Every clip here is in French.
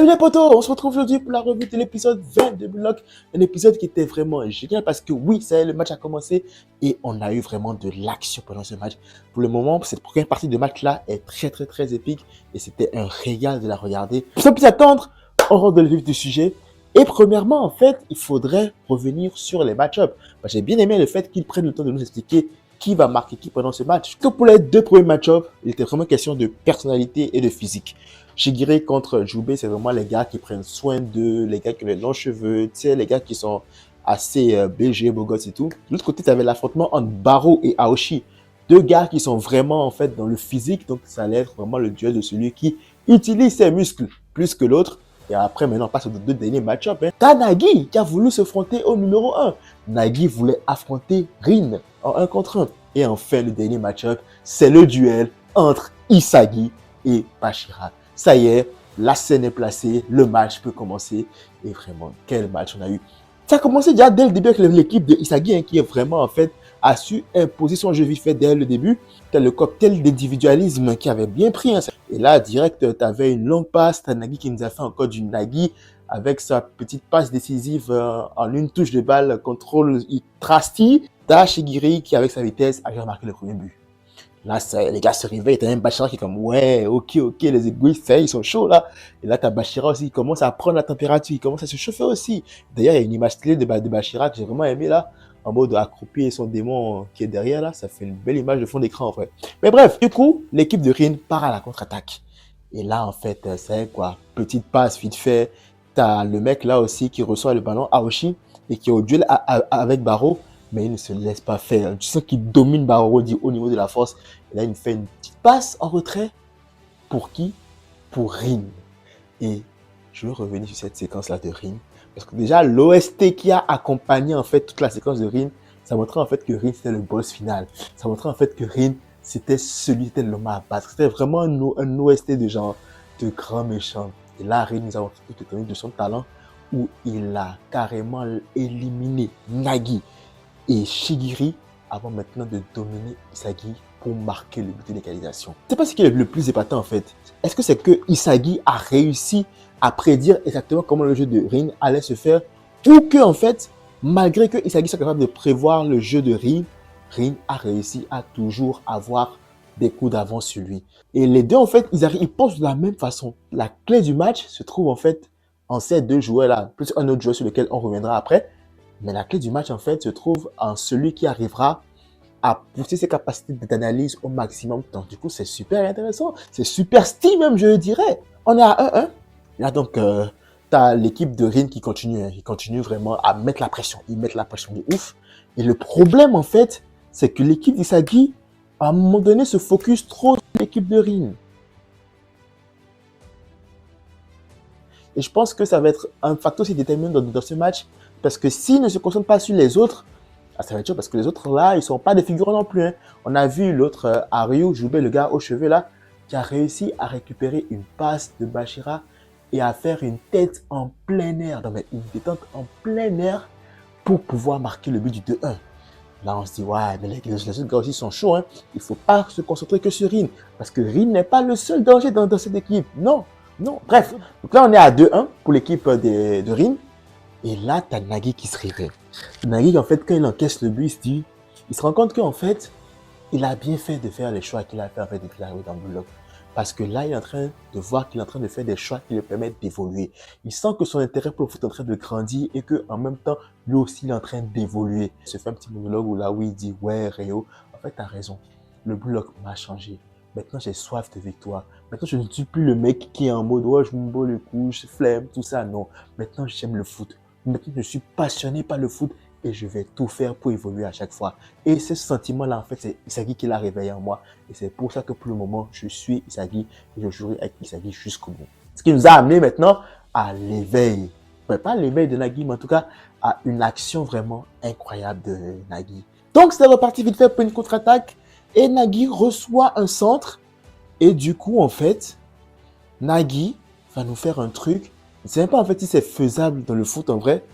Salut les potos, on se retrouve aujourd'hui pour la revue de l'épisode 20 de Block. Un épisode qui était vraiment génial parce que oui, ça y est, le match a commencé et on a eu vraiment de l'action pendant ce match. Pour le moment, cette première partie de match-là est très épique et c'était un régal de la regarder. Sans plus attendre, on rentre dans le vif du sujet. Et premièrement, en fait, il faudrait revenir sur les match-ups. J'ai bien aimé le fait qu'ils prennent le temps de nous expliquer qui va marquer qui pendant ce match. Que pour les deux premiers match-ups, il était vraiment question de personnalité et de physique. Shigiri contre Jubei, c'est vraiment les gars qui prennent soin d'eux, les gars qui ont les longs cheveux, tu sais, les gars qui sont assez BG, beaux gosses et tout. De l'autre côté, tu avais l'affrontement entre Baro et Aoshi. Deux gars qui sont vraiment en fait dans le physique, donc ça allait être vraiment le duel de celui qui utilise ses muscles plus que l'autre. Et après, maintenant, on passe aux deux derniers match-ups. T'as Nagi qui a voulu se fronter au numéro 1. Nagi voulait affronter Rin en 1 contre 1. Et enfin, le dernier match-up, c'est le duel entre Isagi et Bashira. Ça y est, la scène est placée, le match peut commencer. Et vraiment, quel match on a eu. Ça a commencé déjà dès le début avec l'équipe de Isagi qui est vraiment en fait a su imposer son jeu vite fait dès le début. T'as le cocktail d'individualisme qui avait bien pris. Et là, direct, t'avais une longue passe. T'as Nagi qui nous a fait encore du Nagi avec sa petite passe décisive en une touche de balle, contrôle trusty. T'as Shigiri qui, avec sa vitesse, a marqué le premier but. Là, les gars se réveillent, t'as même Bashira qui est comme, ouais, ok, les égoïstes, ça y est, ils sont chauds là. Et là, t'as Bashira aussi, il commence à prendre la température, il commence à se chauffer aussi. D'ailleurs, il y a une image clé de Bashira que j'ai vraiment aimé là, en mode accroupi et son démon qui est derrière là, ça fait une belle image de fond d'écran en fait. Mais bref, du coup, l'équipe de Rin part à la contre-attaque. Et là, en fait, c'est quoi, petite passe vite fait, t'as le mec là aussi qui reçoit le ballon, Aoshi, et qui est au duel avec Baro. Mais il ne se laisse pas faire. Tu sens qu'il domine Baro au niveau de la force. Et là, il me fait une petite passe en retrait. Pour qui? Pour Rin. Et je veux revenir sur cette séquence-là de Rin. Parce que déjà, l'OST qui a accompagné en fait toute la séquence de Rin, ça montrait en fait que Rin c'était le boss final. Ça montrait en fait que Rin c'était celui qui était l'homme à battre. C'était vraiment un OST de genre de grand méchant. Et là, Rin nous a tout étonné de son talent où il a carrément éliminé Nagi et Shigiri avant maintenant de dominer Isagi pour marquer le but de l'égalisation. Je ne sais pas ce qui est le plus épatant en fait. Est-ce que c'est que Isagi a réussi à prédire exactement comment le jeu de Rin allait se faire ou que en fait, malgré que Isagi soit capable de prévoir le jeu de Rin, Rin a réussi à toujours avoir des coups d'avance sur lui. Et les deux en fait, ils pensent de la même façon. La clé du match se trouve en fait en ces deux joueurs là, plus un autre joueur sur lequel on reviendra après. Mais la clé du match, en fait, se trouve en celui qui arrivera à pousser ses capacités d'analyse au maximum. Donc, du coup, c'est super intéressant. C'est super style même, je dirais. On est à 1-1. Là, donc, tu as l'équipe de Rin qui continue. Ils continuent vraiment à mettre la pression. Ils mettent la pression de ouf. Et le problème, en fait, c'est que l'équipe d'Isagi, à un moment donné, se focus trop sur l'équipe de Rin. Et je pense que ça va être un facteur aussi déterminant dans ce match. Parce que s'ils ne se concentrent pas sur les autres, ça va être chaud parce que les autres là, ils ne sont pas des figurants non plus. Hein. On a vu l'autre Aryu, Jubei, le gars aux cheveux là, qui a réussi à récupérer une passe de Bashira et à faire une tête en plein air, non mais une détente en plein air pour pouvoir marquer le but du 2-1. Là, on se dit, ouais, mais les autres gars aussi sont chauds. Hein. Il ne faut pas se concentrer que sur Rin. Parce que Rin n'est pas le seul danger dans cette équipe. Non. Bref, donc là, on est à 2-1 pour l'équipe de Rin. Et là, tu as Nagi qui se réveille. Nagi, en fait, quand il encaisse le but, il se rend compte qu'en fait, il a bien fait de faire les choix qu'il a fait en fait depuis l'arrivée dans le bloc. Parce que là, il est en train de voir qu'il est en train de faire des choix qui lui permettent d'évoluer. Il sent que son intérêt pour le foot est en train de grandir et qu'en même temps, lui aussi, il est en train d'évoluer. Il se fait un petit monologue où il dit « Ouais, Réo, en fait, tu as raison. Le bloc m'a changé. Maintenant, j'ai soif de victoire. Maintenant, je ne suis plus le mec qui est en mode « Ouais, je me bats le cou, je flemme, tout ça. » Non, maintenant, j'aime le foot. Maintenant, je suis passionné par le foot et je vais tout faire pour évoluer à chaque fois. Et ce sentiment-là, en fait, c'est Isagi qui l'a réveillé en moi. Et c'est pour ça que pour le moment, je suis Isagi et je jouerai avec Isagi jusqu'au bout. Ce qui nous a amené maintenant à l'éveil. Pas l'éveil de Nagi, mais en tout cas à une action vraiment incroyable de Nagi. Donc, c'est reparti vite fait pour une contre-attaque. Et Nagi reçoit un centre. Et du coup, en fait, Nagi va nous faire un truc. Je ne sais même pas en fait si c'est faisable dans le foot en vrai.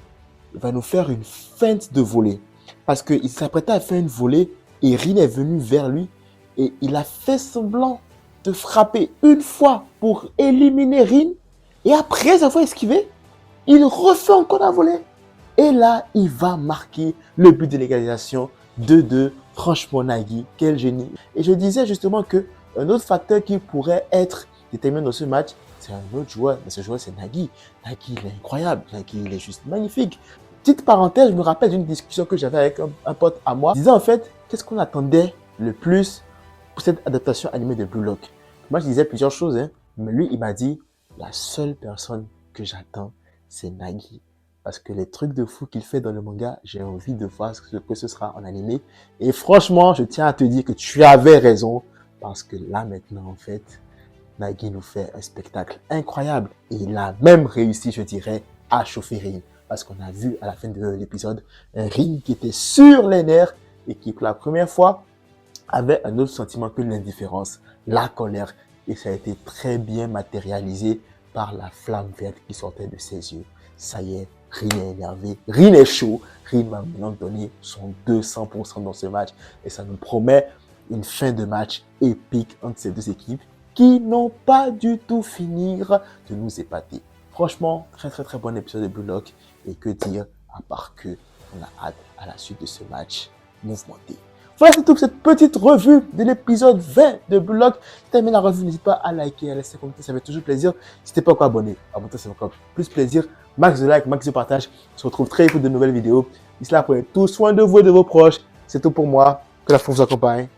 Il va nous faire une feinte de volée. Parce qu'il s'apprêtait à faire une volée et Rin est venu vers lui et il a fait semblant de frapper une fois pour éliminer Rin. Et après avoir esquivé, il refait encore la volée. Et là, il va marquer le but de l'égalisation 2-2. Franchement, Nagui, quel génie. Et je disais justement qu'un autre facteur qui pourrait être déterminant dans ce match, c'est un autre joueur. Mais ce joueur, c'est Nagui. Nagui, il est incroyable. Nagui, il est juste magnifique. Petite parenthèse, je me rappelle d'une discussion que j'avais avec un pote à moi. Il disait en fait, qu'est-ce qu'on attendait le plus pour cette adaptation animée de Blue Lock? Moi, je disais plusieurs choses, hein, mais lui, il m'a dit, la seule personne que j'attends, c'est Nagui. Parce que les trucs de fou qu'il fait dans le manga, j'ai envie de voir ce que ce sera en animé. Et franchement, je tiens à te dire que tu avais raison. Parce que là, maintenant, en fait, Nagui nous fait un spectacle incroyable. Et il a même réussi, je dirais, à chauffer Rin. Parce qu'on a vu à la fin de l'épisode un Rin qui était sur les nerfs et qui, pour la première fois, avait un autre sentiment que l'indifférence, la colère. Et ça a été très bien matérialisé par la flamme verte qui sortait de ses yeux. Ça y est, Rin est énervé, Rin est chaud. Rin va maintenant donner son 200% dans ce match. Et ça nous promet une fin de match épique entre ces deux équipes qui n'ont pas du tout finir de nous épater. Franchement, très très très bon épisode de Blue Lock. Et que dire, à part que on a hâte à la suite de ce match mouvementé. Voilà, c'est tout pour cette petite revue de l'épisode 20 de Blue Lock. Si tu as aimé la revue, n'hésite pas à liker, à laisser un commentaire, ça fait toujours plaisir. Si tu n'es pas encore abonné, abonne-toi, ça fait encore plus plaisir. Max de like, max de partage. On se retrouve très vite pour de nouvelles vidéos. D'ici là, prenez tout soin de vous et de vos proches. C'est tout pour moi. Que la force vous accompagne.